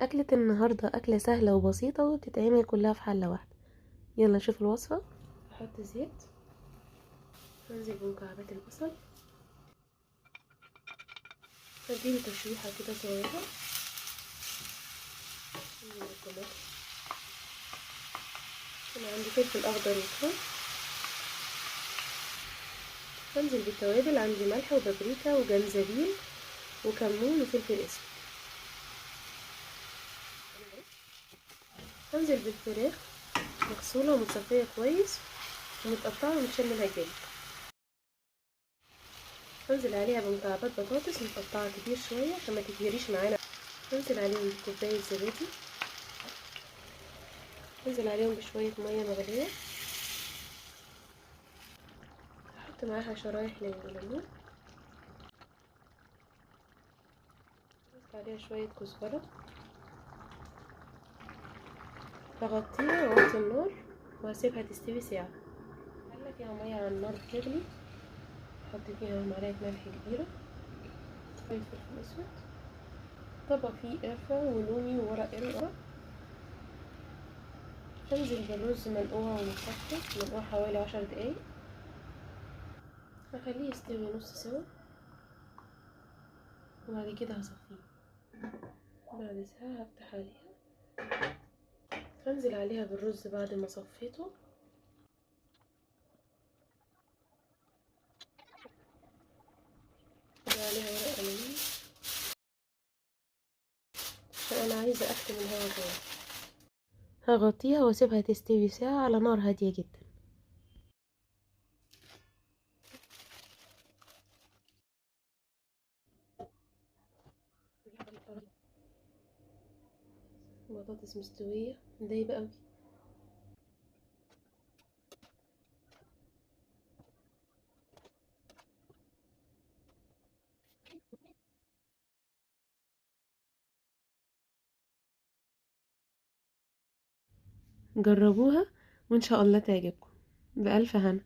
أكلة النهاردة أكلة سهلة وبسيطة وتتعمل كلها في حلة واحدة. يلا نشوف الوصفة. أحط زيت، أنزل بمكعبات البصل، أديله تشويحة كده صغيرة، أنزل بالطماطم، أنا عندي فلفل أخضر وثوم، أنزل بالتوابل، عندي ملح وبابريكا وجنزبيل وكمون وفلفل أسود، أنزل بالفراخ مغسولة ومتصفية كويس ومتقطعة ومتشال منها الجلد، انزل عليها بمكعبات بطاطس متقطعه كتير شويه عشان ما تتهريش معانا. انزل عليهم بكوبايه زبادي، انزل عليهم بشويه ميه مغليه، احط معاها شرايح ليمون، احط عليها شويه كزبره، اغطيها واوطي النار واسيبها تستوي ساعه. حله فيها ميه على النار بتغلي، احط فيها معلقه ملح كبيره، شويه فلفل اسود، طبق فيه قرفه ولومي وورق قرفه، انزل بالرز منقوع ومصفى، منقوع حوالي 10 دقايق، هخليه يستوي نص سوا وبعد كده هصفيه. بعد ساعة هفتح عليها، هنزل عليها بالرز بعد ما صفيته، هحط عليها ورق ألمون عشان أنا عايزة أكتم الهوا جوه. هغطيها واسيبها تستوي ساعة على نار هادية جدا. البطاطس مستوية دايبة قوي. جربوها وإن شاء الله تعجبكم. بألف هنا.